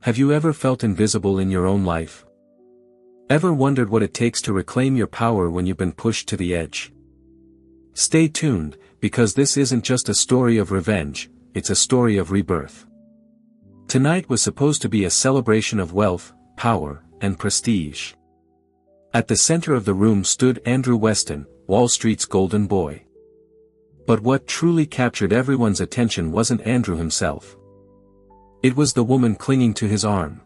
Have you ever felt invisible in your own life? Ever wondered what it takes to reclaim your power when you've been pushed to the edge? Stay tuned, because this isn't just a story of revenge, it's a story of rebirth. Tonight was supposed to be a celebration of wealth, power, and prestige. At the center of the room stood Andrew Weston, Wall Street's golden boy. But what truly captured everyone's attention wasn't Andrew himself. It was the woman clinging to his arm.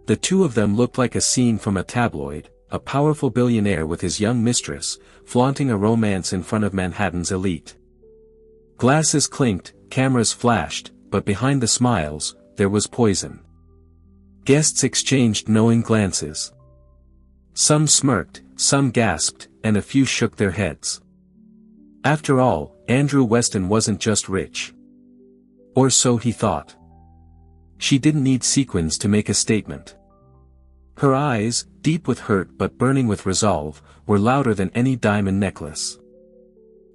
The two of them looked like a scene from a tabloid, a powerful billionaire with his young mistress, flaunting a romance in front of Manhattan's elite. Glasses clinked, cameras flashed, but behind the smiles, there was poison. Guests exchanged knowing glances. Some smirked, some gasped, and a few shook their heads. After all, Andrew Weston wasn't just rich. Or so he thought. She didn't need sequins to make a statement. Her eyes, deep with hurt but burning with resolve, were louder than any diamond necklace.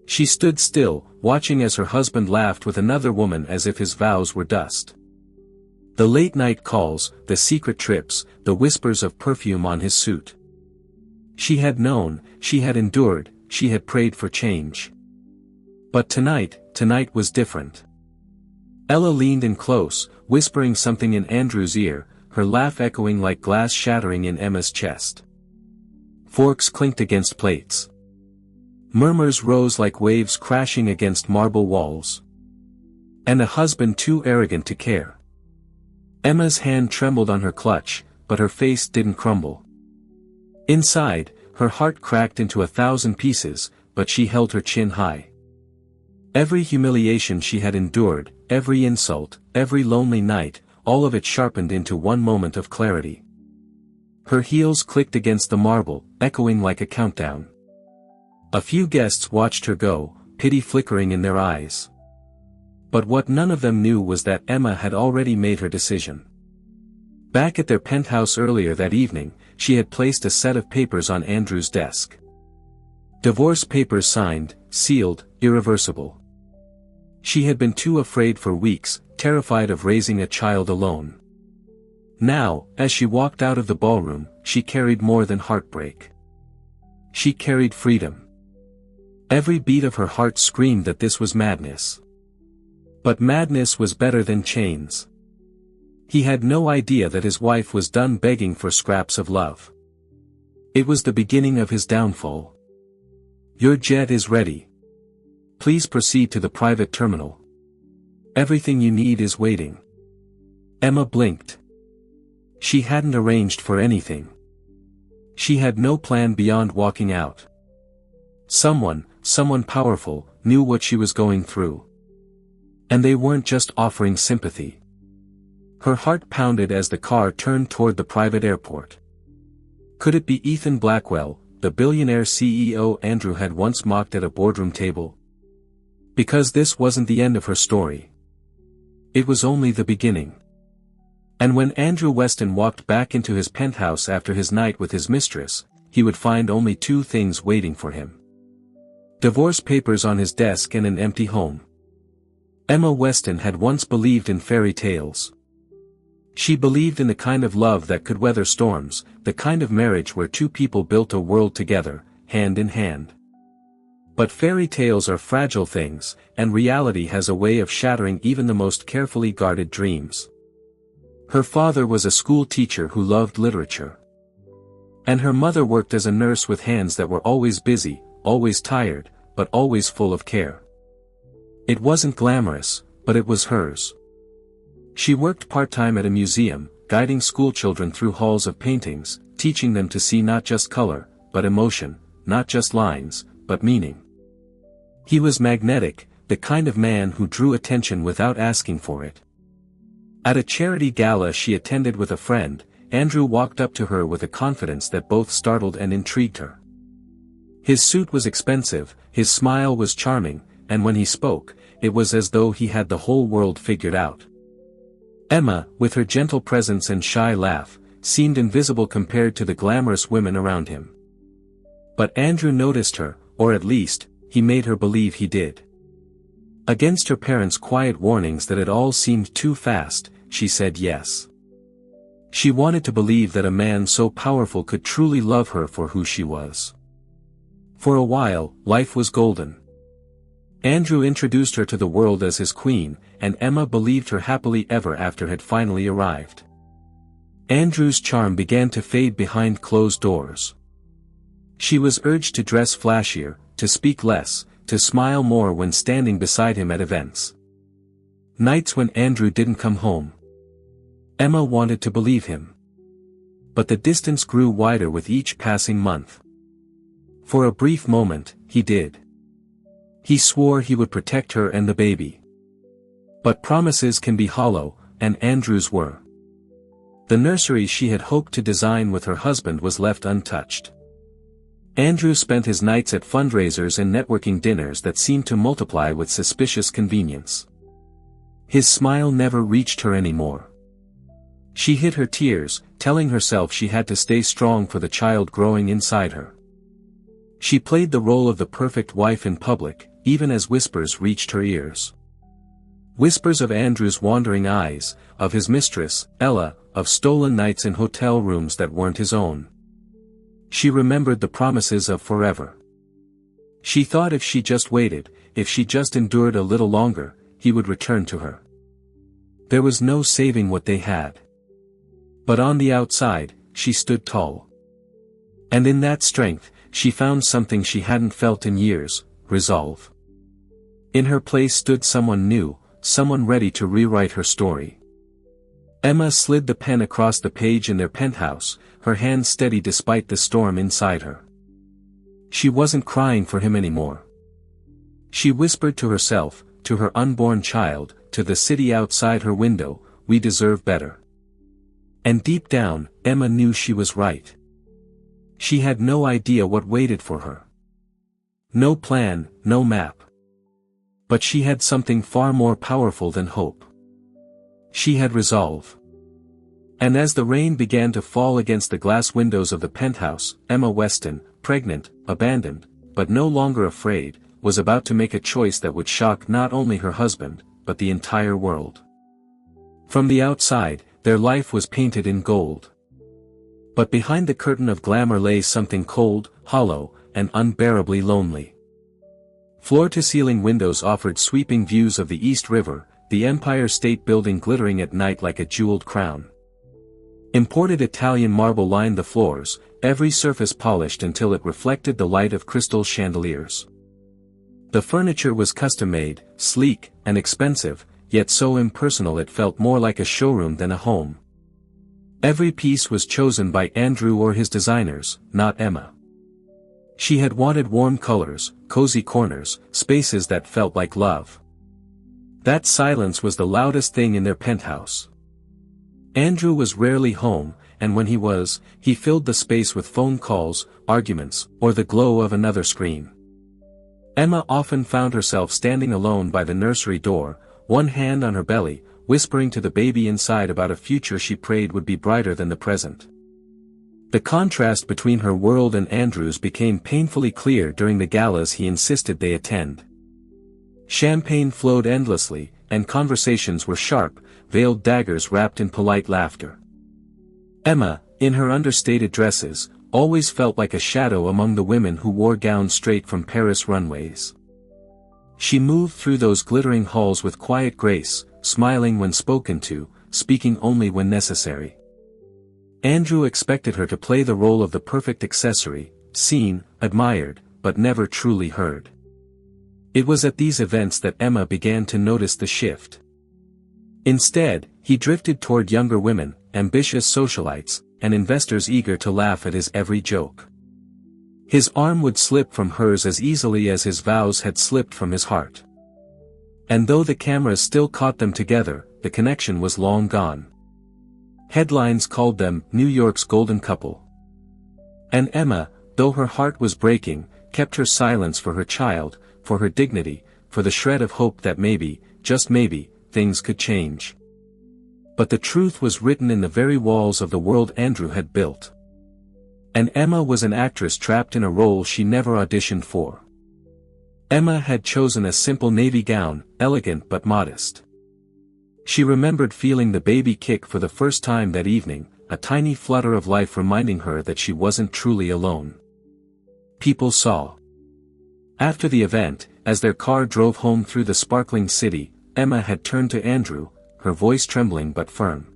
She stood still, watching as her husband laughed with another woman as if his vows were dust. The late-night calls, the secret trips, the whispers of perfume on his suit. She had known, she had endured, she had prayed for change. But tonight was different. Ella leaned in close, whispering something in Andrew's ear, her laugh echoing like glass shattering in Emma's chest. Forks clinked against plates. Murmurs rose like waves crashing against marble walls. And a husband too arrogant to care. Emma's hand trembled on her clutch, but her face didn't crumble. Inside, her heart cracked into 1,000 pieces, but she held her chin high. Every humiliation she had endured, every insult, every lonely night, all of it sharpened into one moment of clarity. Her heels clicked against the marble, echoing like a countdown. A few guests watched her go, pity flickering in their eyes. But what none of them knew was that Emma had already made her decision. Back at their penthouse earlier that evening, she had placed a set of papers on Andrew's desk. Divorce papers signed, sealed, irreversible. She had been too afraid for weeks, terrified of raising a child alone. Now, as she walked out of the ballroom, she carried more than heartbreak. She carried freedom. Every beat of her heart screamed that this was madness. But madness was better than chains. He had no idea that his wife was done begging for scraps of love. It was the beginning of his downfall. "Your jet is ready. Please proceed to the private terminal. Everything you need is waiting." Emma blinked. She hadn't arranged for anything. She had no plan beyond walking out. Someone powerful, knew what she was going through. And they weren't just offering sympathy. Her heart pounded as the car turned toward the private airport. Could it be Ethan Blackwell, the billionaire CEO Andrew had once mocked at a boardroom table? Because this wasn't the end of her story. It was only the beginning. And when Andrew Weston walked back into his penthouse after his night with his mistress, he would find only two things waiting for him. Divorce papers on his desk and an empty home. Emma Weston had once believed in fairy tales. She believed in the kind of love that could weather storms, the kind of marriage where two people built a world together, hand in hand. But fairy tales are fragile things, and reality has a way of shattering even the most carefully guarded dreams. Her father was a school teacher who loved literature. And her mother worked as a nurse with hands that were always busy, always tired, but always full of care. It wasn't glamorous, but it was hers. She worked part-time at a museum, guiding schoolchildren through halls of paintings, teaching them to see not just color, but emotion, not just lines, but meaning. He was magnetic, the kind of man who drew attention without asking for it. At a charity gala she attended with a friend, Andrew walked up to her with a confidence that both startled and intrigued her. His suit was expensive, his smile was charming, and when he spoke, it was as though he had the whole world figured out. Emma, with her gentle presence and shy laugh, seemed invisible compared to the glamorous women around him. But Andrew noticed her, or at least, he made her believe he did. Against her parents' quiet warnings that it all seemed too fast, she said yes. She wanted to believe that a man so powerful could truly love her for who she was. For a while, life was golden. Andrew introduced her to the world as his queen, and Emma believed her happily ever after had finally arrived. Andrew's charm began to fade behind closed doors. She was urged to dress flashier, to speak less, to smile more when standing beside him at events. Nights when Andrew didn't come home. Emma wanted to believe him. But the distance grew wider with each passing month. For a brief moment, he did. He swore he would protect her and the baby. But promises can be hollow, and Andrew's were. The nursery she had hoped to design with her husband was left untouched. Andrew spent his nights at fundraisers and networking dinners that seemed to multiply with suspicious convenience. His smile never reached her anymore. She hid her tears, telling herself she had to stay strong for the child growing inside her. She played the role of the perfect wife in public, even as whispers reached her ears. Whispers of Andrew's wandering eyes, of his mistress, Ella, of stolen nights in hotel rooms that weren't his own. She remembered the promises of forever. She thought if she just waited, if she just endured a little longer, he would return to her. There was no saving what they had. But on the outside, she stood tall. And in that strength, she found something she hadn't felt in years: resolve. In her place stood someone new, someone ready to rewrite her story. Emma slid the pen across the page in their penthouse, her hand steady despite the storm inside her. She wasn't crying for him anymore. She whispered to herself, to her unborn child, to the city outside her window, "We deserve better." And deep down, Emma knew she was right. She had no idea what waited for her. No plan, no map. But she had something far more powerful than hope. She had resolve. And as the rain began to fall against the glass windows of the penthouse, Emma Weston, pregnant, abandoned, but no longer afraid, was about to make a choice that would shock not only her husband, but the entire world. From the outside, their life was painted in gold. But behind the curtain of glamour lay something cold, hollow, and unbearably lonely. Floor-to-ceiling windows offered sweeping views of the East River, the Empire State Building glittering at night like a jeweled crown. Imported Italian marble lined the floors, every surface polished until it reflected the light of crystal chandeliers. The furniture was custom-made, sleek, and expensive, yet so impersonal it felt more like a showroom than a home. Every piece was chosen by Andrew or his designers, not Emma. She had wanted warm colors, cozy corners, spaces that felt like love. That silence was the loudest thing in their penthouse. Andrew was rarely home, and when he was, he filled the space with phone calls, arguments, or the glow of another screen. Emma often found herself standing alone by the nursery door, one hand on her belly, whispering to the baby inside about a future she prayed would be brighter than the present. The contrast between her world and Andrew's became painfully clear during the galas he insisted they attend. Champagne flowed endlessly, and conversations were sharp, veiled daggers wrapped in polite laughter. Emma, in her understated dresses, always felt like a shadow among the women who wore gowns straight from Paris runways. She moved through those glittering halls with quiet grace, smiling when spoken to, speaking only when necessary. Andrew expected her to play the role of the perfect accessory, seen, admired, but never truly heard. It was at these events that Emma began to notice the shift. Instead, he drifted toward younger women, ambitious socialites, and investors eager to laugh at his every joke. His arm would slip from hers as easily as his vows had slipped from his heart. And though the cameras still caught them together, the connection was long gone. Headlines called them New York's golden couple. And Emma, though her heart was breaking, kept her silence for her child, for her dignity, for the shred of hope that maybe, just maybe, things could change. But the truth was written in the very walls of the world Andrew had built. And Emma was an actress trapped in a role she never auditioned for. Emma had chosen a simple navy gown, elegant but modest. She remembered feeling the baby kick for the first time that evening, a tiny flutter of life reminding her that she wasn't truly alone. People saw. After the event, as their car drove home through the sparkling city, Emma had turned to Andrew, her voice trembling but firm.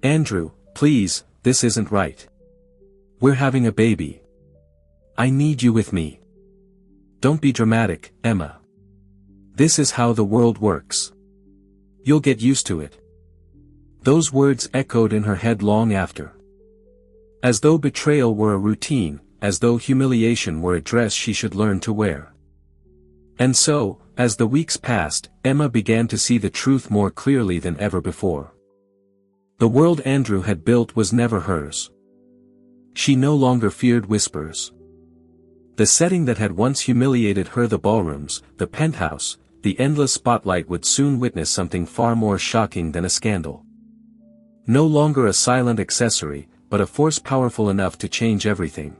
"Andrew, please, this isn't right. We're having a baby. I need you with me. Don't be dramatic, Emma. This is how the world works. You'll get used to it." Those words echoed in her head long after. As though betrayal were a routine, as though humiliation were a dress she should learn to wear. And so, as the weeks passed, Emma began to see the truth more clearly than ever before. The world Andrew had built was never hers. She no longer feared whispers. The setting that had once humiliated her, the ballrooms, the penthouse, the endless spotlight, would soon witness something far more shocking than a scandal. No longer a silent accessory, but a force powerful enough to change everything.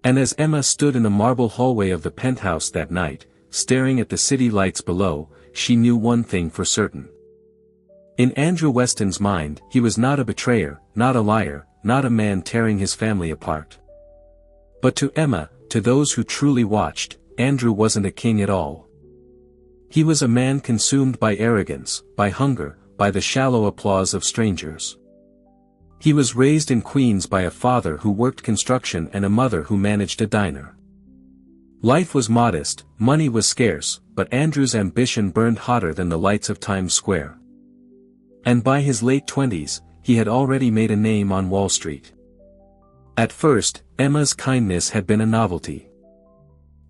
And as Emma stood in the marble hallway of the penthouse that night, staring at the city lights below, she knew one thing for certain. In Andrew Weston's mind, he was not a betrayer, not a liar, not a man tearing his family apart. But to Emma, to those who truly watched, Andrew wasn't a king at all. He was a man consumed by arrogance, by hunger, by the shallow applause of strangers. He was raised in Queens by a father who worked construction and a mother who managed a diner. Life was modest, money was scarce, but Andrew's ambition burned hotter than the lights of Times Square. And by his late 20s, he had already made a name on Wall Street. At first, Emma's kindness had been a novelty.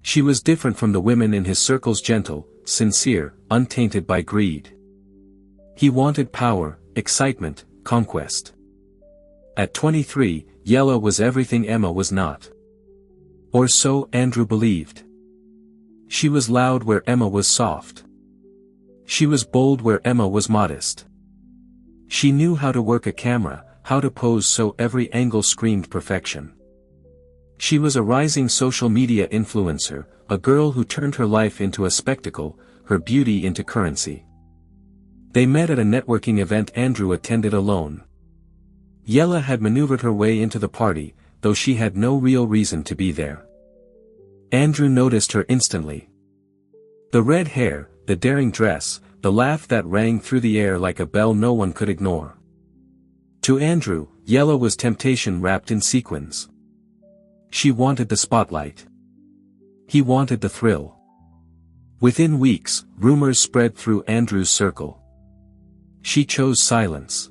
She was different from the women in his circles, gentle, sincere, untainted by greed. He wanted power, excitement, conquest. At 23, Yella was everything Emma was not. Or so Andrew believed. She was loud where Emma was soft. She was bold where Emma was modest. She knew how to work a camera, how to pose so every angle screamed perfection. She was a rising social media influencer, a girl who turned her life into a spectacle, her beauty into currency. They met at a networking event Andrew attended alone. Yella had maneuvered her way into the party, though she had no real reason to be there. Andrew noticed her instantly. The red hair, the daring dress, the laugh that rang through the air like a bell no one could ignore. To Andrew, Yella was temptation wrapped in sequins. She wanted the spotlight. He wanted the thrill. Within weeks, rumors spread through Andrew's circle. She chose silence.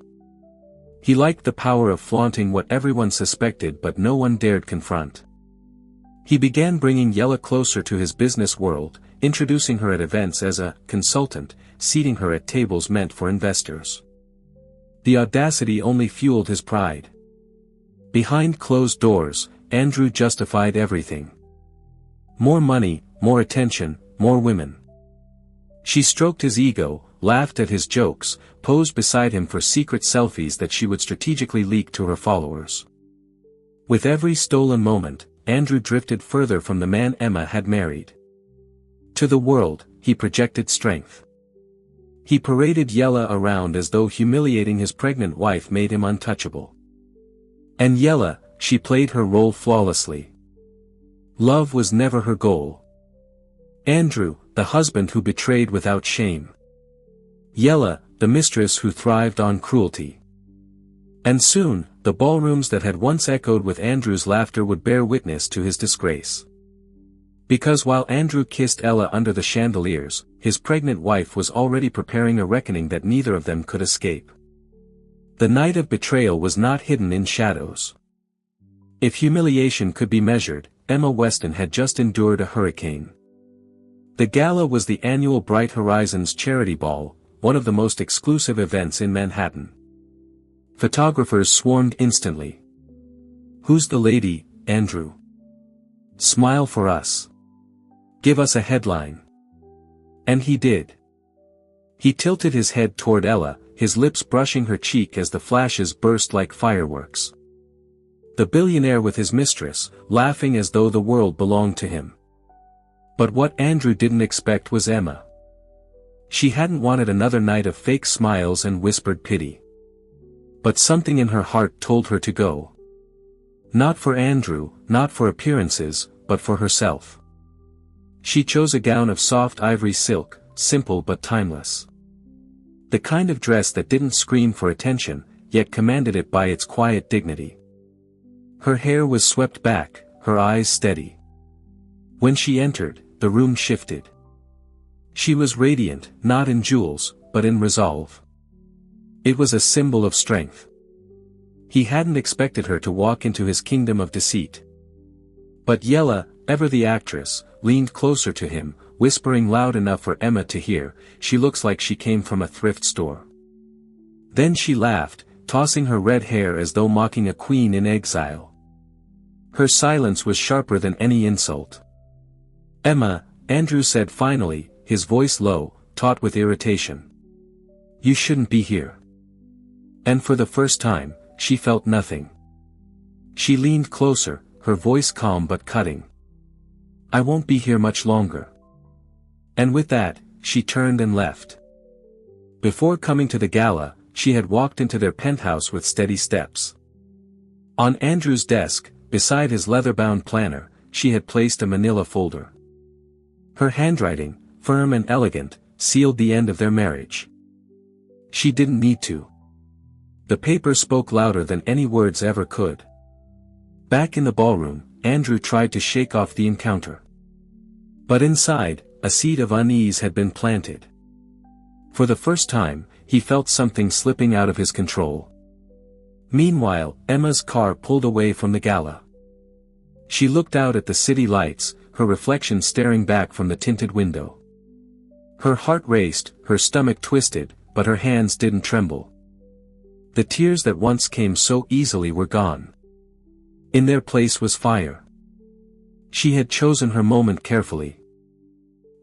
He liked the power of flaunting what everyone suspected but no one dared confront. He began bringing Yella closer to his business world, introducing her at events as a consultant, seating her at tables meant for investors. The audacity only fueled his pride. Behind closed doors, Andrew justified everything. More money, more attention, more women. She stroked his ego, laughed at his jokes, posed beside him for secret selfies that she would strategically leak to her followers. With every stolen moment, Andrew drifted further from the man Emma had married. To the world, he projected strength. He paraded Yella around as though humiliating his pregnant wife made him untouchable. And Yella, she played her role flawlessly. Love was never her goal. Andrew, the husband who betrayed without shame. Yella, the mistress who thrived on cruelty. And soon, the ballrooms that had once echoed with Andrew's laughter would bear witness to his disgrace. Because while Andrew kissed Ella under the chandeliers, his pregnant wife was already preparing a reckoning that neither of them could escape. The night of betrayal was not hidden in shadows. If humiliation could be measured, Emma Weston had just endured a hurricane. The gala was the annual Bright Horizons charity ball, one of the most exclusive events in Manhattan. Photographers swarmed instantly. "Who's the lady, Andrew? Smile for us. Give us a headline." And he did. He tilted his head toward Ella, his lips brushing her cheek as the flashes burst like fireworks. The billionaire with his mistress, laughing as though the world belonged to him. But what Andrew didn't expect was Emma. She hadn't wanted another night of fake smiles and whispered pity. But something in her heart told her to go. Not for Andrew, not for appearances, but for herself. She chose a gown of soft ivory silk, simple but timeless. The kind of dress that didn't scream for attention, yet commanded it by its quiet dignity. Her hair was swept back, her eyes steady. When she entered, the room shifted. She was radiant, not in jewels, but in resolve. It was a symbol of strength. He hadn't expected her to walk into his kingdom of deceit. But Yella, ever the actress, leaned closer to him, whispering loud enough for Emma to hear, "She looks like she came from a thrift store." Then she laughed, tossing her red hair as though mocking a queen in exile. Her silence was sharper than any insult. "Emma," Andrew said finally, his voice low, taut with irritation. "You shouldn't be here." And for the first time, she felt nothing. She leaned closer, her voice calm but cutting. "I won't be here much longer." And with that, she turned and left. Before coming to the gala, she had walked into their penthouse with steady steps. On Andrew's desk, beside his leather-bound planner, she had placed a manila folder. Her handwriting, firm and elegant, sealed the end of their marriage. She didn't need to. The paper spoke louder than any words ever could. Back in the ballroom, Andrew tried to shake off the encounter. But inside, a seed of unease had been planted. For the first time, he felt something slipping out of his control. Meanwhile, Emma's car pulled away from the gala. She looked out at the city lights, her reflection staring back from the tinted window. Her heart raced, her stomach twisted, but her hands didn't tremble. The tears that once came so easily were gone. In their place was fire. She had chosen her moment carefully.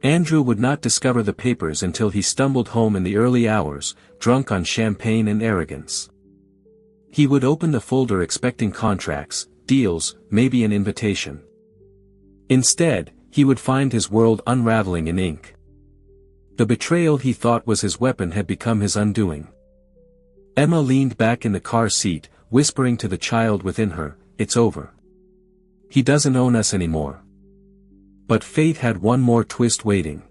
Andrew would not discover the papers until he stumbled home in the early hours, drunk on champagne and arrogance. He would open the folder expecting contracts, deals, maybe an invitation. Instead, he would find his world unraveling in ink. The betrayal he thought was his weapon had become his undoing. Emma leaned back in the car seat, whispering to the child within her, "It's over. He doesn't own us anymore." But fate had one more twist waiting.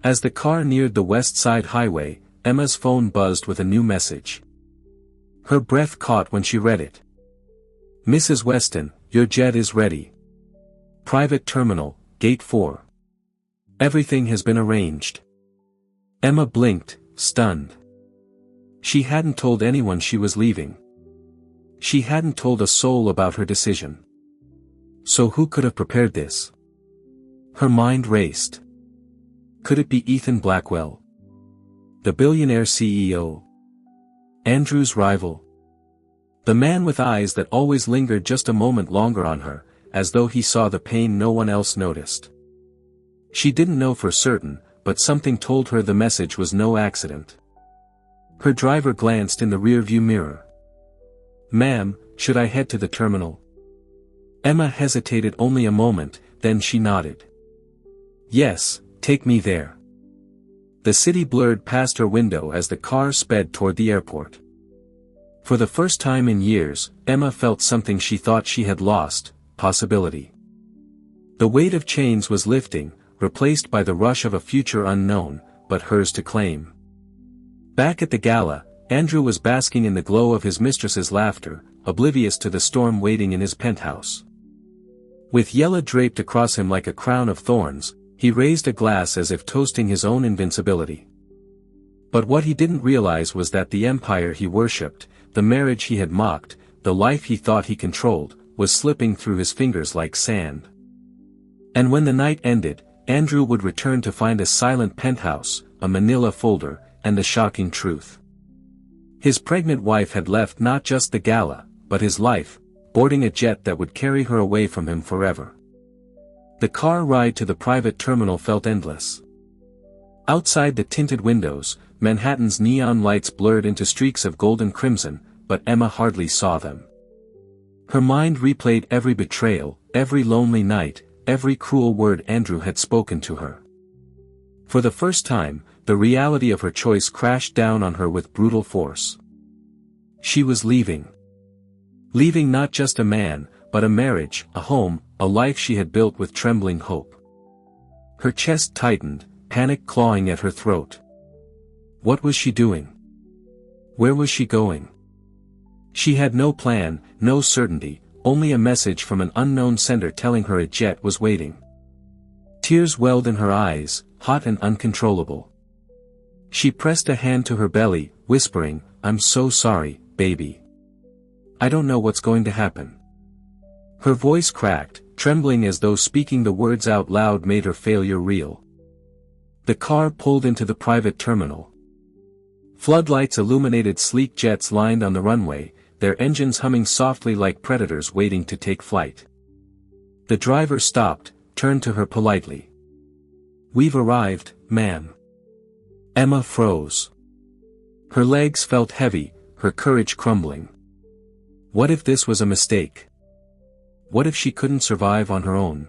As the car neared the West Side Highway, Emma's phone buzzed with a new message. Her breath caught when she read it. "Mrs. Weston, your jet is ready. Private terminal, gate 4. Everything has been arranged." Emma blinked, stunned. She hadn't told anyone she was leaving. She hadn't told a soul about her decision. So who could have prepared this? Her mind raced. Could it be Ethan Blackwell? The billionaire CEO? Andrew's rival? The man with eyes that always lingered just a moment longer on her, as though he saw the pain no one else noticed. She didn't know for certain, but something told her the message was no accident. Her driver glanced in the rearview mirror. "Ma'am, should I head to the terminal?" Emma hesitated only a moment, then she nodded. "Yes, take me there." The city blurred past her window as the car sped toward the airport. For the first time in years, Emma felt something she thought she had lost, possibility. The weight of chains was lifting, replaced by the rush of a future unknown, but hers to claim. Back at the gala, Andrew was basking in the glow of his mistress's laughter, oblivious to the storm waiting in his penthouse. With Yella draped across him like a crown of thorns, he raised a glass as if toasting his own invincibility. But what he didn't realize was that the empire he worshipped, the marriage he had mocked, the life he thought he controlled, was slipping through his fingers like sand. And when the night ended, Andrew would return to find a silent penthouse, a manila folder, and the shocking truth. His pregnant wife had left not just the gala, but his life, boarding a jet that would carry her away from him forever. The car ride to the private terminal felt endless. Outside the tinted windows, Manhattan's neon lights blurred into streaks of golden crimson, but Emma hardly saw them. Her mind replayed every betrayal, every lonely night, every cruel word Andrew had spoken to her. For the first time, the reality of her choice crashed down on her with brutal force. She was leaving. Leaving not just a man, but a marriage, a home, a life she had built with trembling hope. Her chest tightened, panic clawing at her throat. What was she doing? Where was she going? She had no plan, no certainty, only a message from an unknown sender telling her a jet was waiting. Tears welled in her eyes, hot and uncontrollable. She pressed a hand to her belly, whispering, "I'm so sorry, baby. I don't know what's going to happen." Her voice cracked, trembling as though speaking the words out loud made her failure real. The car pulled into the private terminal. Floodlights illuminated sleek jets lined on the runway, their engines humming softly like predators waiting to take flight. The driver stopped, turned to her politely. "We've arrived, ma'am." Emma froze. Her legs felt heavy, her courage crumbling. What if this was a mistake? What if she couldn't survive on her own?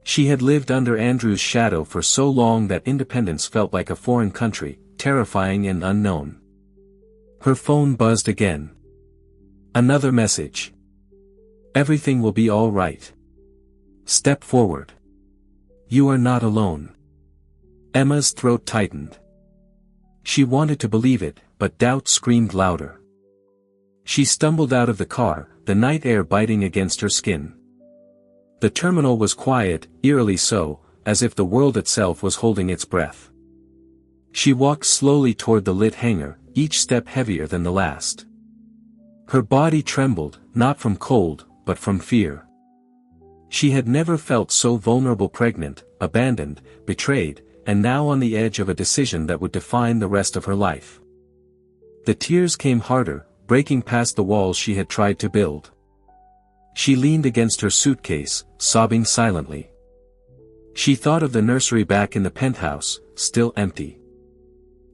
She had lived under Andrew's shadow for so long that independence felt like a foreign country, terrifying and unknown. Her phone buzzed again. Another message. "Everything will be all right. Step forward. You are not alone." Emma's throat tightened. She wanted to believe it, but doubt screamed louder. She stumbled out of the car, the night air biting against her skin. The terminal was quiet, eerily so, as if the world itself was holding its breath. She walked slowly toward the lit hangar, each step heavier than the last. Her body trembled, not from cold, but from fear. She had never felt so vulnerable, pregnant, abandoned, betrayed, and now on the edge of a decision that would define the rest of her life. The tears came harder, breaking past the walls she had tried to build. She leaned against her suitcase, sobbing silently. She thought of the nursery back in the penthouse, still empty.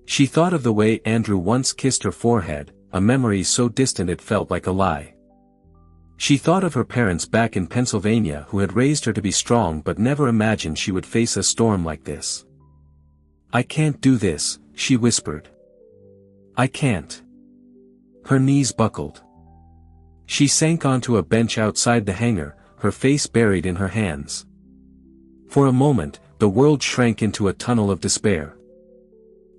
She thought of the way Andrew once kissed her forehead, a memory so distant it felt like a lie. She thought of her parents back in Pennsylvania who had raised her to be strong but never imagined she would face a storm like this. "I can't do this," she whispered. "I can't." Her knees buckled. She sank onto a bench outside the hangar, her face buried in her hands. For a moment, the world shrank into a tunnel of despair.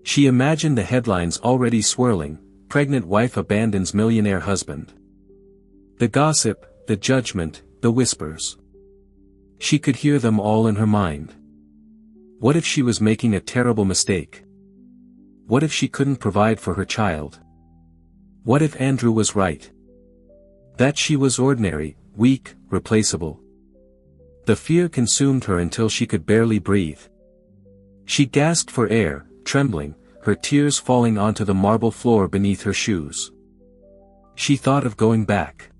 She imagined the headlines already swirling, "Pregnant wife abandons millionaire husband." The gossip, the judgment, the whispers. She could hear them all in her mind. What if she was making a terrible mistake? What if she couldn't provide for her child? What if Andrew was right? That she was ordinary, weak, replaceable. The fear consumed her until she could barely breathe. She gasped for air, trembling, her tears falling onto the marble floor beneath her shoes. She thought of going back.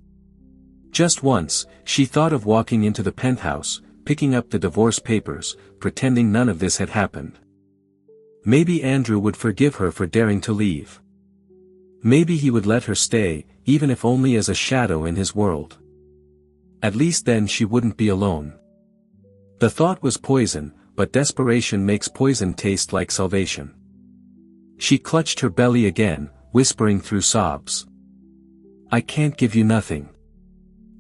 Just once, she thought of walking into the penthouse, picking up the divorce papers, pretending none of this had happened. Maybe Andrew would forgive her for daring to leave. Maybe he would let her stay, even if only as a shadow in his world. At least then she wouldn't be alone. The thought was poison, but desperation makes poison taste like salvation. She clutched her belly again, whispering through sobs. "I can't give you nothing.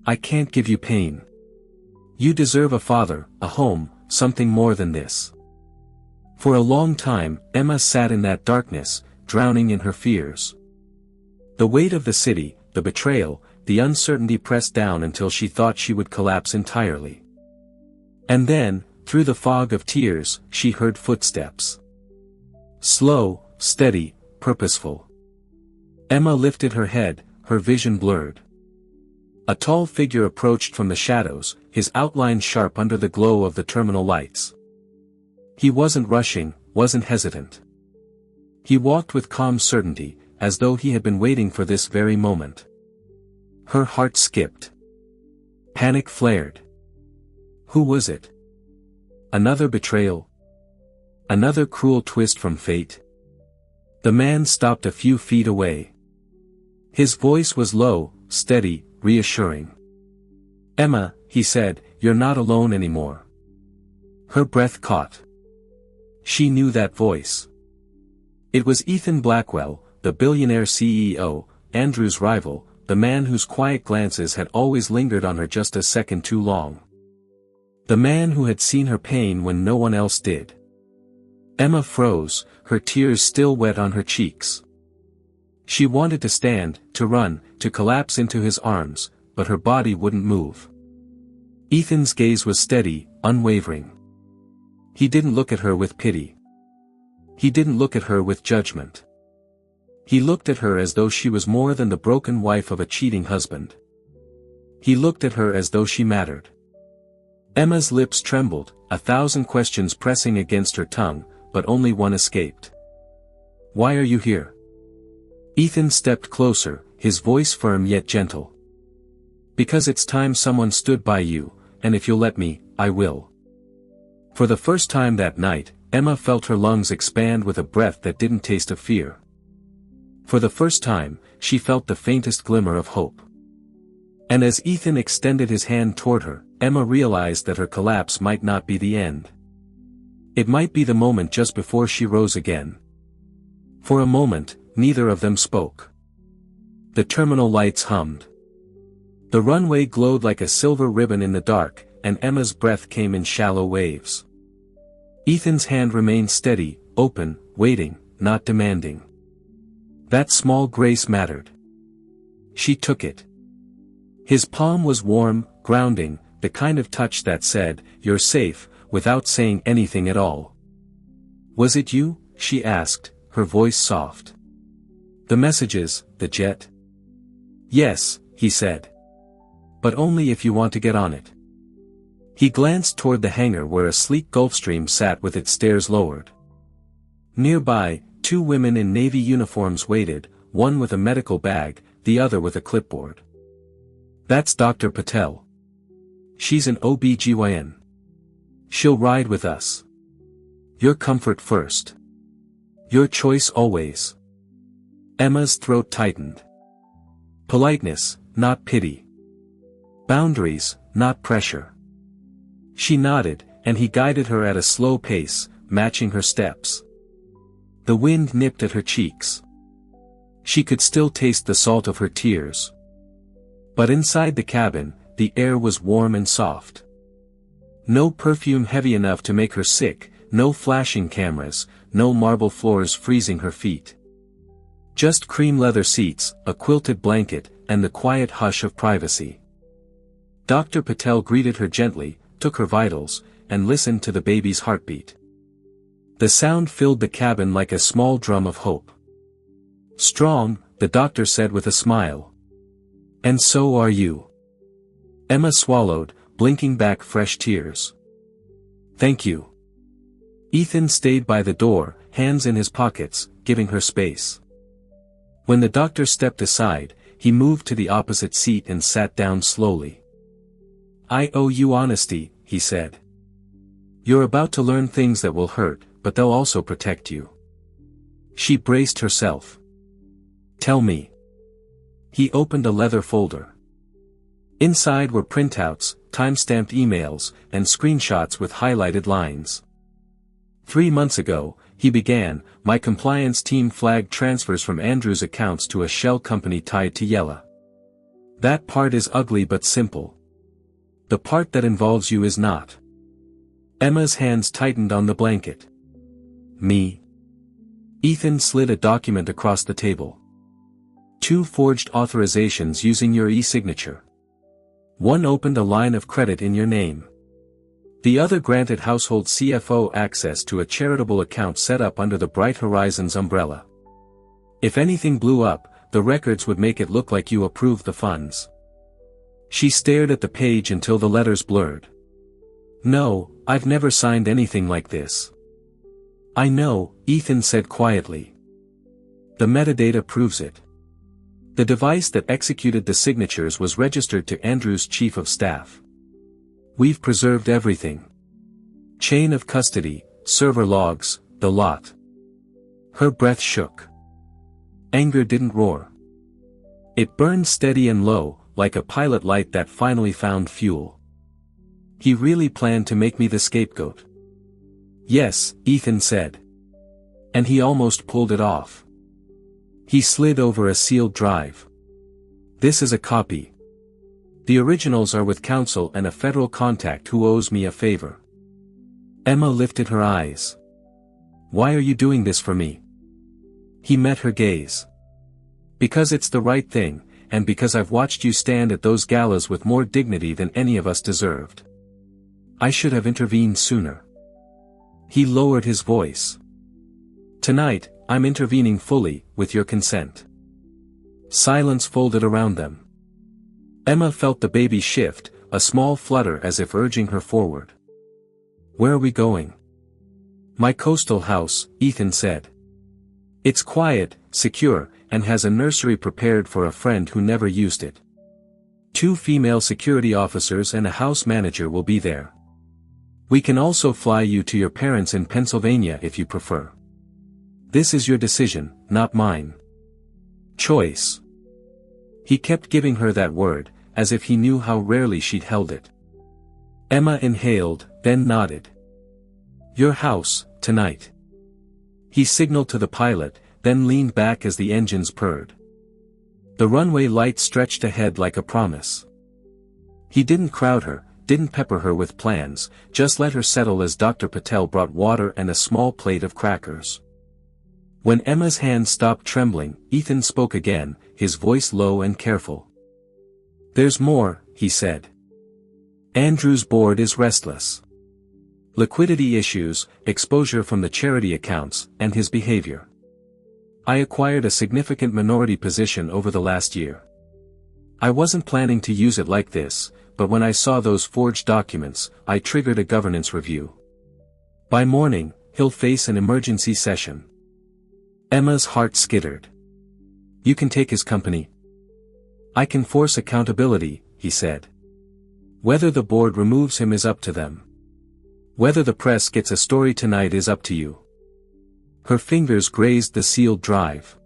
I can't give you pain. You deserve a father, a home, something more than this." For a long time, Emma sat in that darkness, drowning in her fears. The weight of the city, the betrayal, the uncertainty pressed down until she thought she would collapse entirely. And then, through the fog of tears, she heard footsteps. Slow, steady, purposeful. Emma lifted her head, her vision blurred. A tall figure approached from the shadows, his outline sharp under the glow of the terminal lights. He wasn't rushing, wasn't hesitant. He walked with calm certainty, as though he had been waiting for this very moment. Her heart skipped. Panic flared. Who was it? Another betrayal? Another cruel twist from fate? The man stopped a few feet away. His voice was low, steady, reassuring. "Emma," he said, "you're not alone anymore." Her breath caught. She knew that voice. It was Ethan Blackwell, the billionaire CEO, Andrew's rival, the man whose quiet glances had always lingered on her just a second too long. The man who had seen her pain when no one else did. Emma froze, her tears still wet on her cheeks. She wanted to stand, to run, to collapse into his arms, but her body wouldn't move. Ethan's gaze was steady, unwavering. He didn't look at her with pity. He didn't look at her with judgment. He looked at her as though she was more than the broken wife of a cheating husband. He looked at her as though she mattered. Emma's lips trembled, 1,000 questions pressing against her tongue, but only one escaped. "Why are you here?" Ethan stepped closer, his voice firm yet gentle. "Because it's time someone stood by you, and if you'll let me, I will." For the first time that night, Emma felt her lungs expand with a breath that didn't taste of fear. For the first time, she felt the faintest glimmer of hope. And as Ethan extended his hand toward her, Emma realized that her collapse might not be the end. It might be the moment just before she rose again. For a moment, neither of them spoke. The terminal lights hummed. The runway glowed like a silver ribbon in the dark, and Emma's breath came in shallow waves. Ethan's hand remained steady, open, waiting, not demanding. That small grace mattered. She took it. His palm was warm, grounding, the kind of touch that said, "You're safe," without saying anything at all. "Was it you?" she asked, her voice soft. "The messages, the jet?" "Yes," he said. "But only if you want to get on it." He glanced toward the hangar where a sleek Gulfstream sat with its stairs lowered. Nearby, 2 women in Navy uniforms waited, one with a medical bag, the other with a clipboard. "That's Dr. Patel. She's an OB/GYN. She'll ride with us. Your comfort first. Your choice always." Emma's throat tightened. Politeness, not pity. Boundaries, not pressure. She nodded, and he guided her at a slow pace, matching her steps. The wind nipped at her cheeks. She could still taste the salt of her tears. But inside the cabin, the air was warm and soft. No perfume heavy enough to make her sick, no flashing cameras, no marble floors freezing her feet. Just cream leather seats, a quilted blanket, and the quiet hush of privacy. Dr. Patel greeted her gently, took her vitals, and listened to the baby's heartbeat. The sound filled the cabin like a small drum of hope. "Strong," the doctor said with a smile. "And so are you." Emma swallowed, blinking back fresh tears. "Thank you." Ethan stayed by the door, hands in his pockets, giving her space. When the doctor stepped aside, he moved to the opposite seat and sat down slowly. "I owe you honesty," he said. "You're about to learn things that will hurt, but they'll also protect you." She braced herself. "Tell me." He opened a leather folder. Inside were printouts, time-stamped emails, and screenshots with highlighted lines. 3 months ago, he began, my compliance team flagged transfers from Andrew's accounts to a shell company tied to Yella. That part is ugly but simple. The part that involves you is not. Emma's hands tightened on the blanket. "Me?" Ethan slid a document across the table. 2 forged authorizations using your e-signature. One opened a line of credit in your name. The other granted household CFO access to a charitable account set up under the Bright Horizons umbrella. If anything blew up, the records would make it look like you approved the funds. She stared at the page until the letters blurred. "No, I've never signed anything like this." "I know," Ethan said quietly. "The metadata proves it. The device that executed the signatures was registered to Andrew's chief of staff. We've preserved everything. Chain of custody, server logs, the lot." Her breath shook. Anger didn't roar. It burned steady and low, like a pilot light that finally found fuel. "He really planned to make me the scapegoat." "Yes," Ethan said. "And he almost pulled it off. He slid over a sealed drive. This is a copy. The originals are with counsel and a federal contact who owes me a favor. Emma lifted her eyes. Why are you doing this for me? He met her gaze. Because it's the right thing, and because I've watched you stand at those galas with more dignity than any of us deserved. I should have intervened sooner. He lowered his voice. Tonight, I'm intervening fully, with your consent. Silence folded around them. Emma felt the baby shift, a small flutter as if urging her forward. Where are we going? My coastal house, Ethan said. It's quiet, secure, and has a nursery prepared for a friend who never used it. 2 female security officers and a house manager will be there. We can also fly you to your parents in Pennsylvania if you prefer. This is your decision, not mine. Choice. He kept giving her that word, as if he knew how rarely she'd held it. Emma inhaled, then nodded. Your house, tonight. He signaled to the pilot, then leaned back as the engines purred. The runway light stretched ahead like a promise. He didn't crowd her, didn't pepper her with plans, just let her settle as Dr. Patel brought water and a small plate of crackers. When Emma's hand stopped trembling, Ethan spoke again, his voice low and careful. There's more, he said. Andrew's board is restless. Liquidity issues, exposure from the charity accounts, and his behavior. I acquired a significant minority position over the last year. I wasn't planning to use it like this, but when I saw those forged documents, I triggered a governance review. By morning, he'll face an emergency session. Emma's heart skittered. You can take his company. I can force accountability, he said. Whether the board removes him is up to them. Whether the press gets a story tonight is up to you. Her fingers grazed the sealed drive.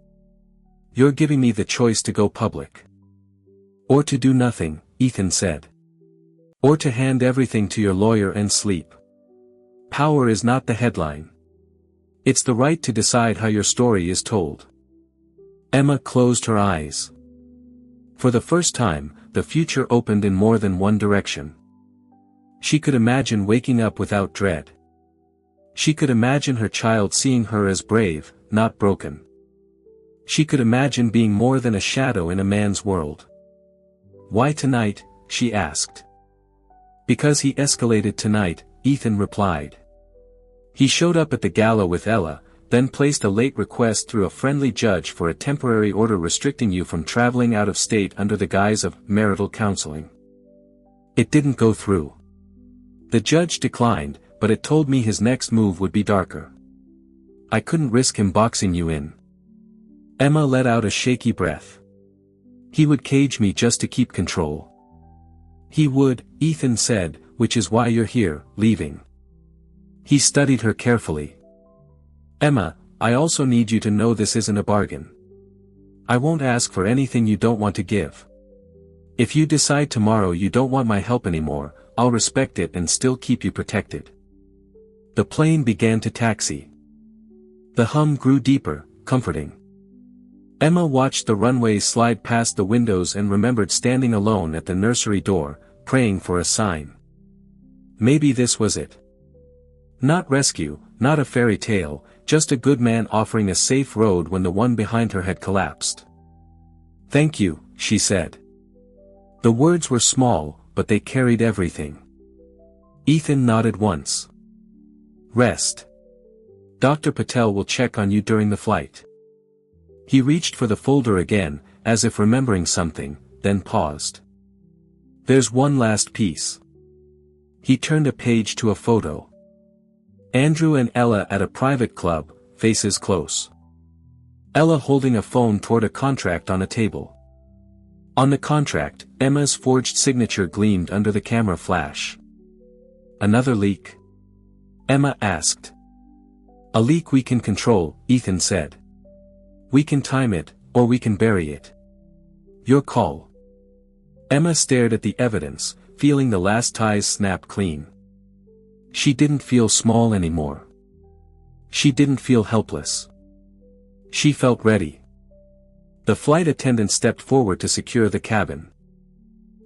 You're giving me the choice to go public. Or to do nothing, Ethan said. Or to hand everything to your lawyer and sleep. Power is not the headline. It's the right to decide how your story is told. Emma closed her eyes. For the first time, the future opened in more than one direction. She could imagine waking up without dread. She could imagine her child seeing her as brave, not broken. She could imagine being more than a shadow in a man's world. Why tonight? She asked. Because he escalated tonight, Ethan replied. He showed up at the gala with Ella, then placed a late request through a friendly judge for a temporary order restricting you from traveling out of state under the guise of marital counseling. It didn't go through. The judge declined, but it told me his next move would be darker. I couldn't risk him boxing you in. Emma let out a shaky breath. He would cage me just to keep control. He would, Ethan said, which is why you're here, leaving. He studied her carefully. Emma, I also need you to know this isn't a bargain. I won't ask for anything you don't want to give. If you decide tomorrow you don't want my help anymore, I'll respect it and still keep you protected. The plane began to taxi. The hum grew deeper, comforting. Emma watched the runway slide past the windows and remembered standing alone at the nursery door, praying for a sign. Maybe this was it. Not rescue, not a fairy tale, just a good man offering a safe road when the one behind her had collapsed. Thank you, she said. The words were small, but they carried everything. Ethan nodded once. Rest. Dr. Patel will check on you during the flight. He reached for the folder again, as if remembering something, then paused. There's one last piece. He turned a page to a photo. Andrew and Ella at a private club, faces close. Ella holding a phone toward a contract on a table. On the contract, Emma's forged signature gleamed under the camera flash. Another leak? Emma asked. A leak we can control, Ethan said. We can time it, or we can bury it. Your call. Emma stared at the evidence, feeling the last ties snap clean. She didn't feel small anymore. She didn't feel helpless. She felt ready. The flight attendant stepped forward to secure the cabin.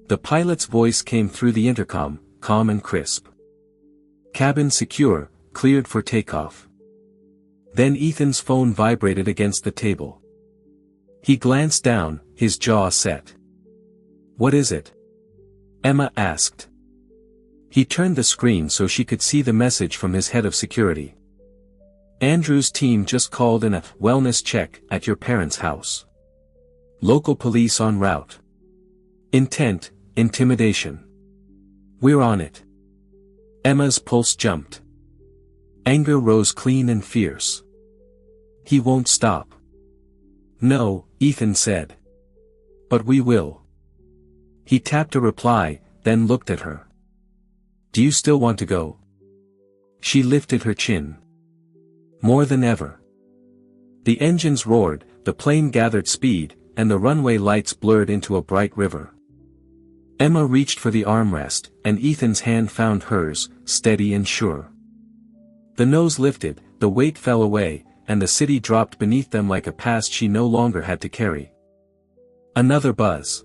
The pilot's voice came through the intercom, calm and crisp. "Cabin secure, cleared for takeoff." Then Ethan's phone vibrated against the table. He glanced down, his jaw set. "What is it?" Emma asked. He turned the screen so she could see the message from his head of security. "Andrew's team just called in a wellness check at your parents' house. Local police en route. Intent, intimidation. We're on it." Emma's pulse jumped. Anger rose clean and fierce. "He won't stop." "No," Ethan said. "But we will." He tapped a reply, then looked at her. "Do you still want to go?" She lifted her chin. "More than ever." The engines roared, the plane gathered speed, and the runway lights blurred into a bright river. Emma reached for the armrest, and Ethan's hand found hers, steady and sure. The nose lifted, the weight fell away, and the city dropped beneath them like a past she no longer had to carry. Another buzz.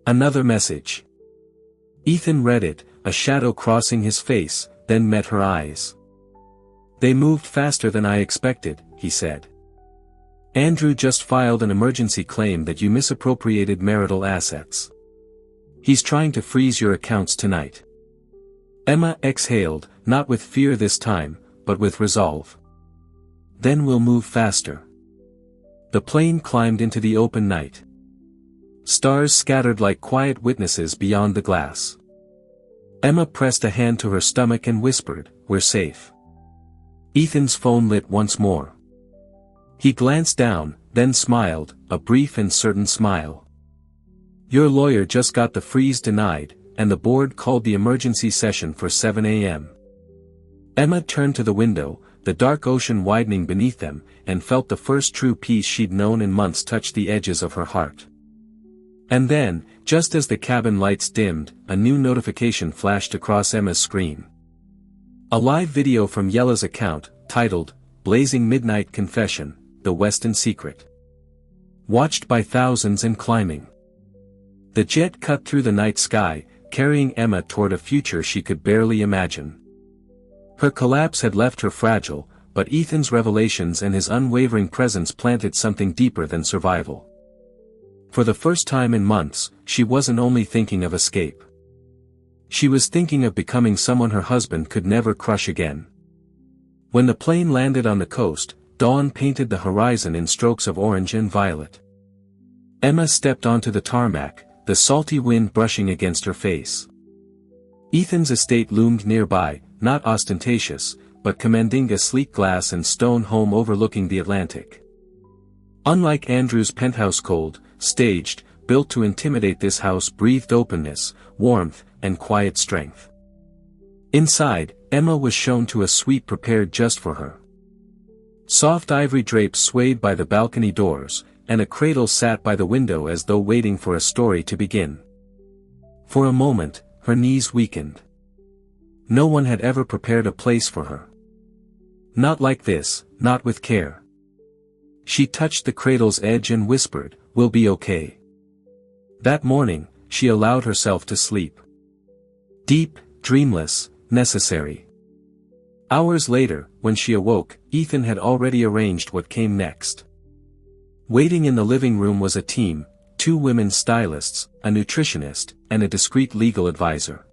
Another message. Ethan read it, a shadow crossing his face, then met her eyes. "They moved faster than I expected," he said. "Andrew just filed an emergency claim that you misappropriated marital assets. He's trying to freeze your accounts tonight." Emma exhaled, not with fear this time, but with resolve. "Then we'll move faster." The plane climbed into the open night. Stars scattered like quiet witnesses beyond the glass. Emma pressed a hand to her stomach and whispered, "We're safe." Ethan's phone lit once more. He glanced down, then smiled, a brief and certain smile. "Your lawyer just got the freeze denied, and the board called the emergency session for 7 a.m. Emma turned to the window, the dark ocean widening beneath them, and felt the first true peace she'd known in months touch the edges of her heart. And then, just as the cabin lights dimmed, a new notification flashed across Emma's screen. A live video from Yella's account, titled, "Blazing Midnight Confession, The Weston Secret." Watched by thousands and climbing. The jet cut through the night sky, carrying Emma toward a future she could barely imagine. Her collapse had left her fragile, but Ethan's revelations and his unwavering presence planted something deeper than survival. For the first time in months, she wasn't only thinking of escape. She was thinking of becoming someone her husband could never crush again. When the plane landed on the coast, dawn painted the horizon in strokes of orange and violet. Emma stepped onto the tarmac, the salty wind brushing against her face. Ethan's estate loomed nearby, not ostentatious, but commanding a sleek glass and stone home overlooking the Atlantic. Unlike Andrew's penthouse, cold, staged, built to intimidate, this house breathed openness, warmth, and quiet strength. Inside, Emma was shown to a suite prepared just for her. Soft ivory drapes swayed by the balcony doors, and a cradle sat by the window as though waiting for a story to begin. For a moment, her knees weakened. No one had ever prepared a place for her. Not like this, not with care. She touched the cradle's edge and whispered, "We'll be okay." That morning, she allowed herself to sleep. Deep, dreamless, necessary. Hours later, when she awoke, Ethan had already arranged what came next. Waiting in the living room was a team, 2 women stylists, a nutritionist, and a discreet legal advisor.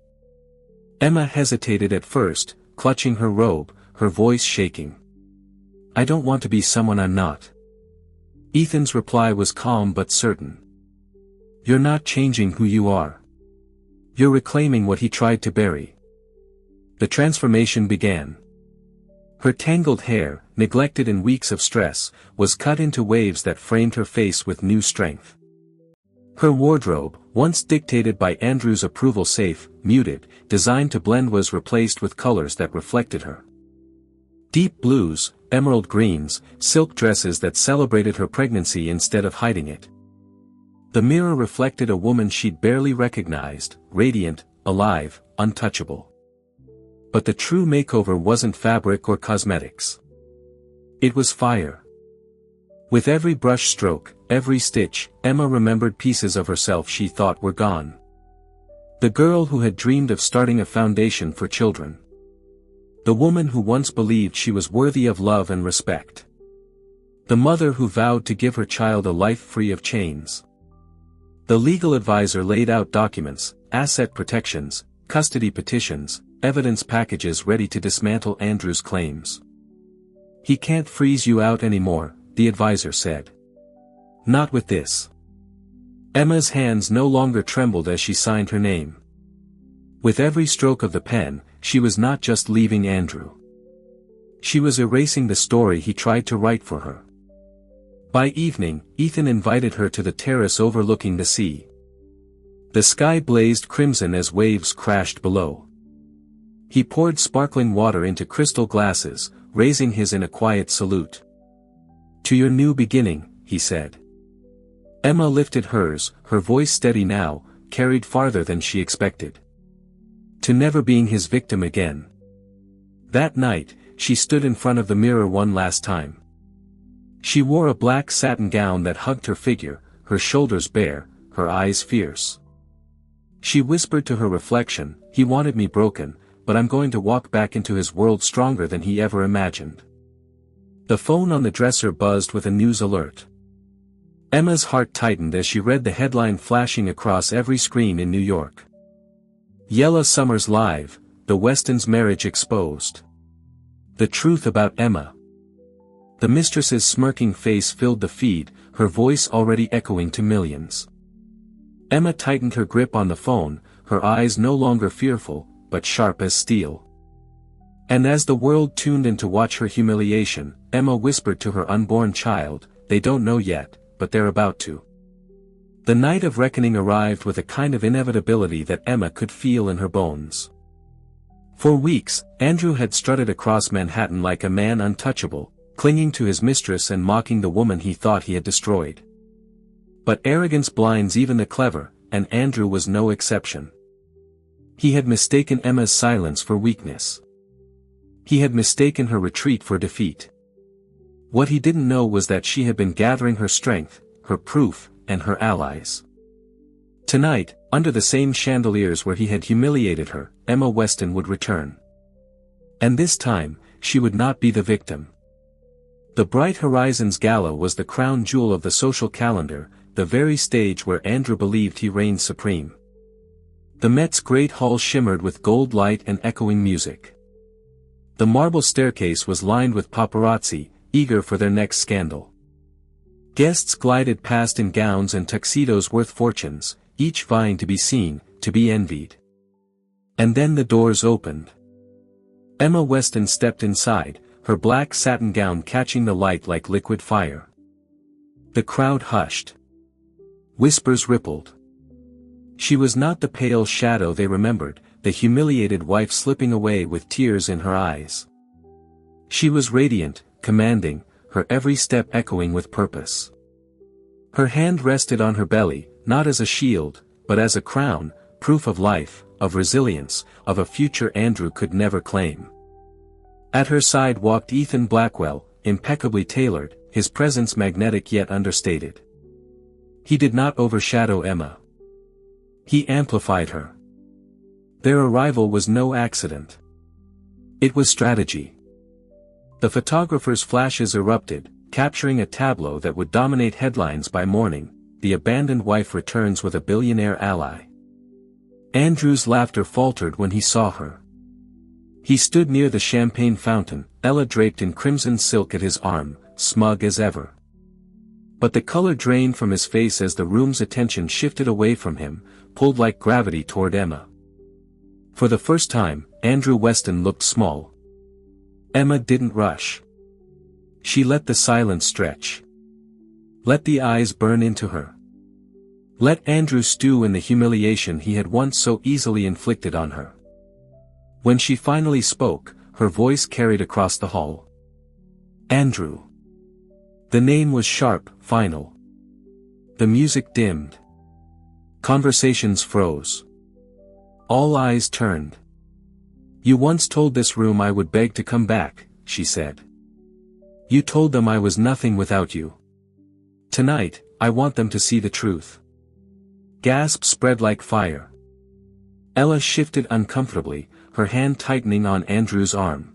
Emma hesitated at first, clutching her robe, her voice shaking. "I don't want to be someone I'm not." Ethan's reply was calm but certain. "You're not changing who you are. You're reclaiming what he tried to bury." The transformation began. Her tangled hair, neglected in weeks of stress, was cut into waves that framed her face with new strength. Her wardrobe, once dictated by Andrew's approval, safe, muted, designed to blend, was replaced with colors that reflected her. Deep blues, emerald greens, silk dresses that celebrated her pregnancy instead of hiding it. The mirror reflected a woman she'd barely recognized, radiant, alive, untouchable. But the true makeover wasn't fabric or cosmetics. It was fire. With every brush stroke, every stitch, Emma remembered pieces of herself she thought were gone. The girl who had dreamed of starting a foundation for children. The woman who once believed she was worthy of love and respect. The mother who vowed to give her child a life free of chains. The legal advisor laid out documents, asset protections, custody petitions, evidence packages ready to dismantle Andrew's claims. "He can't freeze you out anymore," the advisor said. "Not with this." Emma's hands no longer trembled as she signed her name. With every stroke of the pen, she was not just leaving Andrew. She was erasing the story he tried to write for her. By evening, Ethan invited her to the terrace overlooking the sea. The sky blazed crimson as waves crashed below. He poured sparkling water into crystal glasses, raising his in a quiet salute. "To your new beginning," he said. Emma lifted hers, her voice steady now, carried farther than she expected. To never being his victim again. That night, she stood in front of the mirror one last time. She wore a black satin gown that hugged her figure, her shoulders bare, her eyes fierce. She whispered to her reflection, "He wanted me broken, but I'm going to walk back into his world stronger than he ever imagined." The phone on the dresser buzzed with a news alert. Emma's heart tightened as she read the headline flashing across every screen in New York. "Yella Summers Live, the Westons' marriage exposed." The truth about Emma. The mistress's smirking face filled the feed, her voice already echoing to millions. Emma tightened her grip on the phone, her eyes no longer fearful, but sharp as steel. And as the world tuned in to watch her humiliation, Emma whispered to her unborn child, "They don't know yet, but they're about to." The night of reckoning arrived with a kind of inevitability that Emma could feel in her bones. For weeks, Andrew had strutted across Manhattan like a man untouchable, clinging to his mistress and mocking the woman he thought he had destroyed. But arrogance blinds even the clever, and Andrew was no exception. He had mistaken Emma's silence for weakness. He had mistaken her retreat for defeat. What he didn't know was that she had been gathering her strength, her proof, and her allies. Tonight, under the same chandeliers where he had humiliated her, Emma Weston would return. And this time, she would not be the victim. The Bright Horizons Gala was the crown jewel of the social calendar, the very stage where Andrew believed he reigned supreme. The Met's great hall shimmered with gold light and echoing music. The marble staircase was lined with paparazzi, eager for their next scandal. Guests glided past in gowns and tuxedos worth fortunes, each vying to be seen, to be envied. And then the doors opened. Emma Weston stepped inside, her black satin gown catching the light like liquid fire. The crowd hushed. Whispers rippled. She was not the pale shadow they remembered, the humiliated wife slipping away with tears in her eyes. She was radiant, commanding, her every step echoing with purpose. Her hand rested on her belly, not as a shield, but as a crown, proof of life, of resilience, of a future Andrew could never claim. At her side walked Ethan Blackwell, impeccably tailored, his presence magnetic yet understated. He did not overshadow Emma. He amplified her. Their arrival was no accident. It was strategy. The photographer's flashes erupted, capturing a tableau that would dominate headlines by morning. The abandoned wife returns with a billionaire ally. Andrew's laughter faltered when he saw her. He stood near the champagne fountain, Ella draped in crimson silk at his arm, smug as ever. But the color drained from his face as the room's attention shifted away from him, pulled like gravity toward Emma. For the first time, Andrew Weston looked small. Emma didn't rush. She let the silence stretch. Let the eyes burn into her. Let Andrew stew in the humiliation he had once so easily inflicted on her. When she finally spoke, her voice carried across the hall. Andrew. The name was sharp, final. The music dimmed. Conversations froze. All eyes turned. "You once told this room I would beg to come back," she said. "You told them I was nothing without you. Tonight, I want them to see the truth." Gasps spread like fire. Ella shifted uncomfortably, her hand tightening on Andrew's arm.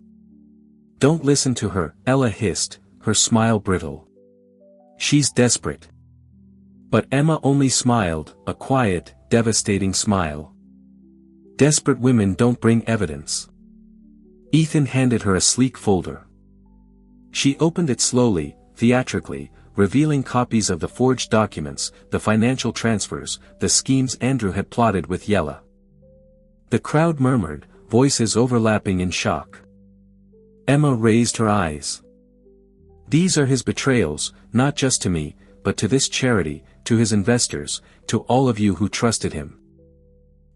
"Don't listen to her," Ella hissed, her smile brittle. "She's desperate." But Emma only smiled, a quiet, devastating smile. "Desperate women don't bring evidence." Ethan handed her a sleek folder. She opened it slowly, theatrically, revealing copies of the forged documents, the financial transfers, the schemes Andrew had plotted with Yella. The crowd murmured, voices overlapping in shock. Emma raised her eyes. "These are his betrayals, not just to me, but to this charity, to his investors, to all of you who trusted him."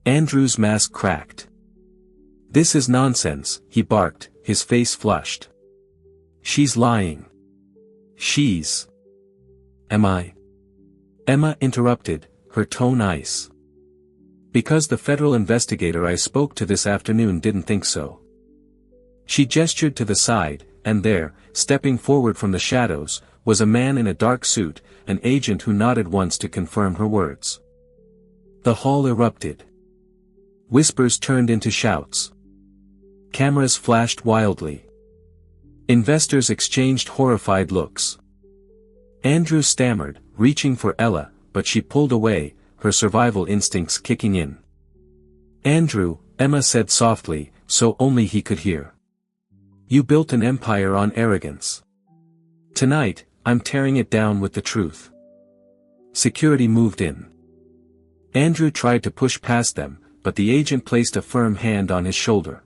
Andrew's mask cracked. "This is nonsense," he barked, his face flushed. "She's lying. She's..." "Am I?" Emma interrupted, her tone ice. "Because the federal investigator I spoke to this afternoon didn't think so." She gestured to the side, and there, stepping forward from the shadows, was a man in a dark suit, an agent who nodded once to confirm her words. The hall erupted. Whispers turned into shouts. Cameras flashed wildly. Investors exchanged horrified looks. Andrew stammered, reaching for Ella, but she pulled away, her survival instincts kicking in. "Andrew," Emma said softly, so only he could hear. "You built an empire on arrogance. Tonight, I'm tearing it down with the truth." Security moved in. Andrew tried to push past them, but the agent placed a firm hand on his shoulder.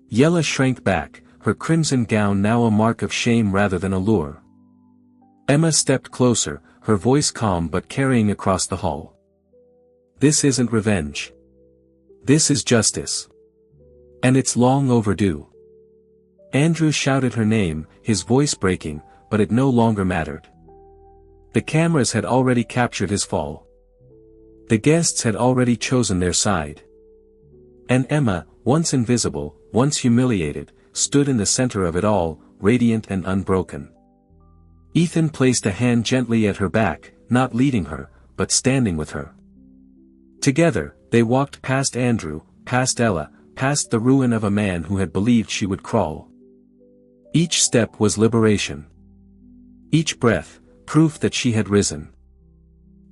Yella shrank back, her crimson gown now a mark of shame rather than a lure. Emma stepped closer, her voice calm but carrying across the hall. "This isn't revenge. This is justice. And it's long overdue." Andrew shouted her name, his voice breaking, but it no longer mattered. The cameras had already captured his fall. The guests had already chosen their side. And Emma, once invisible, once humiliated, stood in the center of it all, radiant and unbroken. Ethan placed a hand gently at her back, not leading her, but standing with her. Together, they walked past Andrew, past Ella, past the ruin of a man who had believed she would crawl. Each step was liberation. Each breath, proof that she had risen.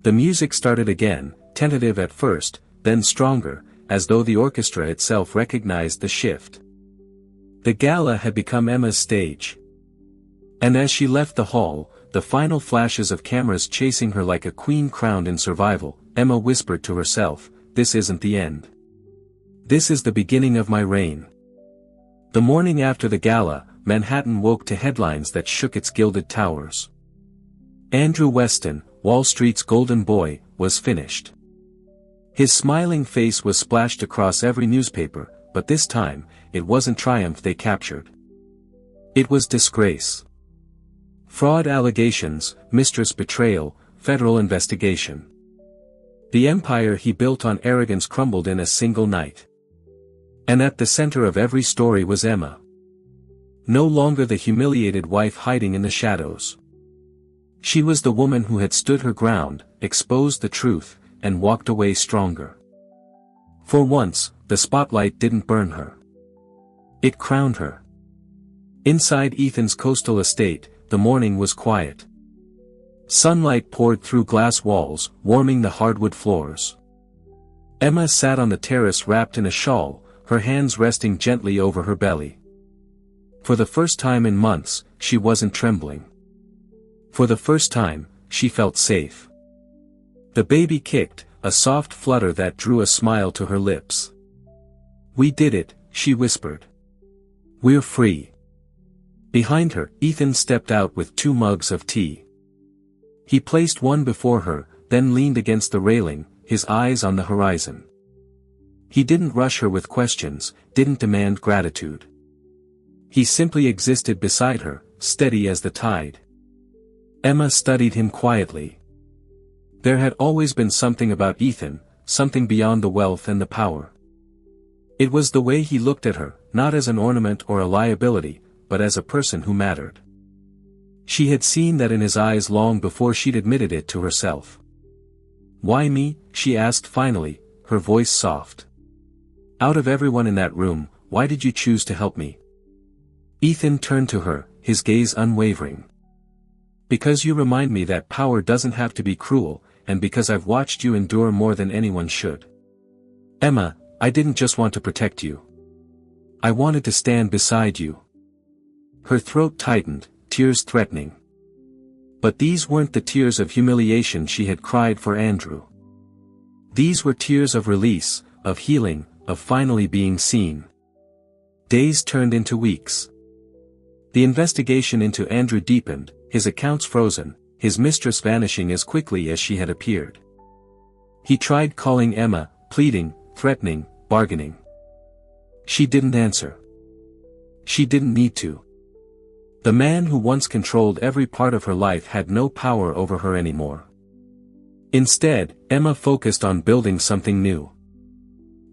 The music started again, tentative at first, then stronger, as though the orchestra itself recognized the shift. The gala had become Emma's stage. And as she left the hall, the final flashes of cameras chasing her like a queen crowned in survival, Emma whispered to herself, "This isn't the end. This is the beginning of my reign." The morning after the gala, Manhattan woke to headlines that shook its gilded towers. Andrew Weston, Wall Street's golden boy, was finished. His smiling face was splashed across every newspaper, but this time, it wasn't triumph they captured. It was disgrace. Fraud allegations, Mistress betrayal, federal investigation. The empire he built on arrogance crumbled in a single night. And at the center of every story was Emma. No longer the humiliated wife hiding in the shadows. She was the woman who had stood her ground, exposed the truth, and walked away stronger. For once, the spotlight didn't burn her. It crowned her. Inside Ethan's coastal estate, the morning was quiet. Sunlight poured through glass walls, warming the hardwood floors. Emma sat on the terrace wrapped in a shawl, her hands resting gently over her belly. For the first time in months, she wasn't trembling. For the first time, she felt safe. The baby kicked, a soft flutter that drew a smile to her lips. "We did it," she whispered. "We're free." Behind her, Ethan stepped out with 2 mugs of tea. He placed one before her, then leaned against the railing, his eyes on the horizon. He didn't rush her with questions, didn't demand gratitude. He simply existed beside her, steady as the tide. Emma studied him quietly. There had always been something about Ethan, something beyond the wealth and the power. It was the way he looked at her, not as an ornament or a liability, but as a person who mattered. She had seen that in his eyes long before she'd admitted it to herself. "Why me?" she asked finally, her voice soft. "Out of everyone in that room, why did you choose to help me?" Ethan turned to her, his gaze unwavering. "Because you remind me that power doesn't have to be cruel, and because I've watched you endure more than anyone should. Emma, I didn't just want to protect you. I wanted to stand beside you." Her throat tightened, tears threatening. But these weren't the tears of humiliation she had cried for Andrew. These were tears of release, of healing, of finally being seen. Days turned into weeks. The investigation into Andrew deepened, his accounts frozen, his mistress vanishing as quickly as she had appeared. He tried calling Emma, pleading, threatening, bargaining. She didn't answer. She didn't need to. The man who once controlled every part of her life had no power over her anymore. Instead, Emma focused on building something new.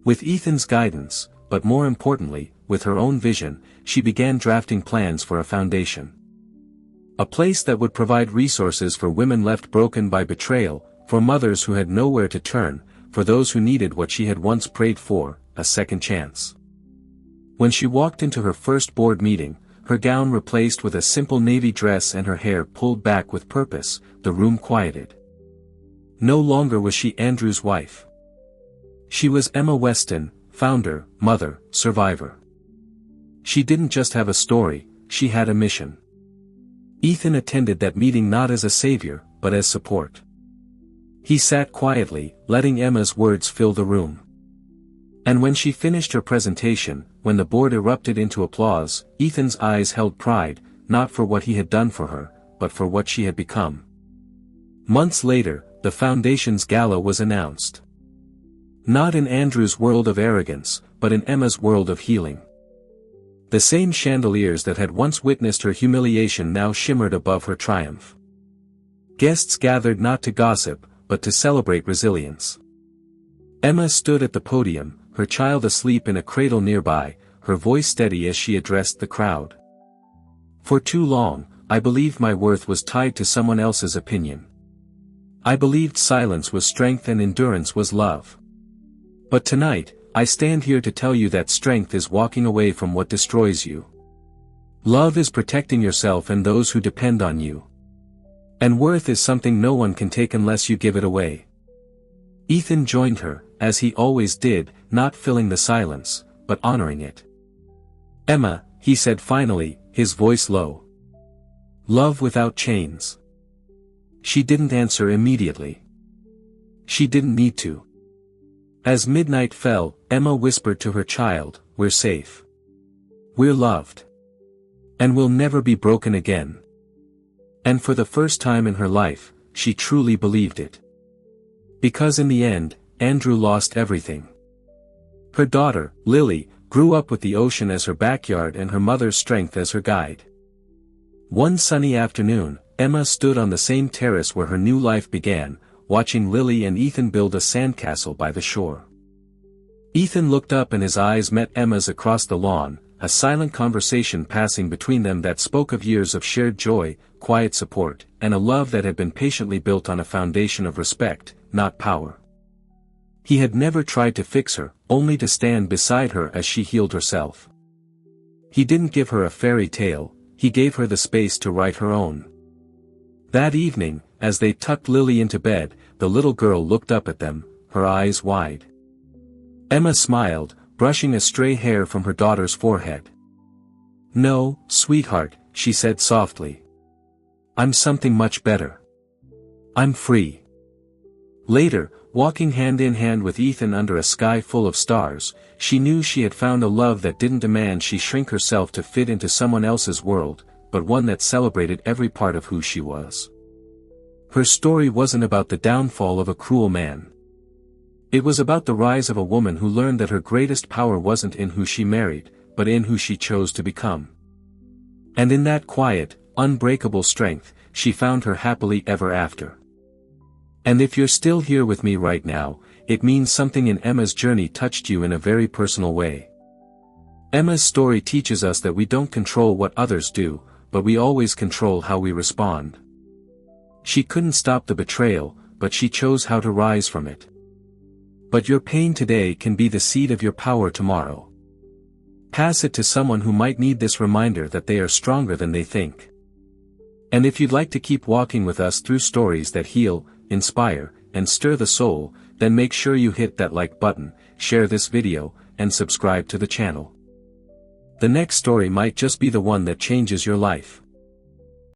With Ethan's guidance, but more importantly, with her own vision, she began drafting plans for a foundation. A place that would provide resources for women left broken by betrayal, for mothers who had nowhere to turn, for those who needed what she had once prayed for, a second chance. When she walked into her first board meeting, her gown replaced with a simple navy dress and her hair pulled back with purpose, the room quieted. No longer was she Andrew's wife. She was Emma Weston, founder, mother, survivor. She didn't just have a story, she had a mission. Ethan attended that meeting not as a savior, but as support. He sat quietly, letting Emma's words fill the room. And when she finished her presentation, when the board erupted into applause, Ethan's eyes held pride, not for what he had done for her, but for what she had become. Months later, the foundation's gala was announced. Not in Andrew's world of arrogance, but in Emma's world of healing. The same chandeliers that had once witnessed her humiliation now shimmered above her triumph. Guests gathered not to gossip, but to celebrate resilience. Emma stood at the podium, her child asleep in a cradle nearby, her voice steady as she addressed the crowd. "For too long, I believed my worth was tied to someone else's opinion. I believed silence was strength and endurance was love. But tonight, I stand here to tell you that strength is walking away from what destroys you. Love is protecting yourself and those who depend on you. And worth is something no one can take unless you give it away." Ethan joined her, as he always did, not filling the silence, but honoring it. "Emma," he said finally, his voice low. "Love without chains." She didn't answer immediately. She didn't need to. As midnight fell, Emma whispered to her child, "We're safe. We're loved. And we'll never be broken again." And for the first time in her life, she truly believed it. Because in the end, Andrew lost everything. Her daughter, Lily, grew up with the ocean as her backyard and her mother's strength as her guide. One sunny afternoon, Emma stood on the same terrace where her new life began, watching Lily and Ethan build a sandcastle by the shore. Ethan looked up and his eyes met Emma's across the lawn, a silent conversation passing between them that spoke of years of shared joy, quiet support, and a love that had been patiently built on a foundation of respect, not power. He had never tried to fix her, only to stand beside her as she healed herself. He didn't give her a fairy tale, he gave her the space to write her own. That evening, as they tucked Lily into bed, the little girl looked up at them, her eyes wide. Emma smiled, brushing a stray hair from her daughter's forehead. "No, sweetheart," she said softly. "I'm something much better. I'm free." Later, walking hand in hand with Ethan under a sky full of stars, she knew she had found a love that didn't demand she shrink herself to fit into someone else's world, but one that celebrated every part of who she was. Her story wasn't about the downfall of a cruel man. It was about the rise of a woman who learned that her greatest power wasn't in who she married, but in who she chose to become. And in that quiet, unbreakable strength, she found her happily ever after. And if you're still here with me right now, it means something in Emma's journey touched you in a very personal way. Emma's story teaches us that we don't control what others do, but we always control how we respond. She couldn't stop the betrayal, but she chose how to rise from it. But your pain today can be the seed of your power tomorrow. Pass it to someone who might need this reminder that they are stronger than they think. And if you'd like to keep walking with us through stories that heal, inspire, and stir the soul, then make sure you hit that like button, share this video, and subscribe to the channel. The next story might just be the one that changes your life.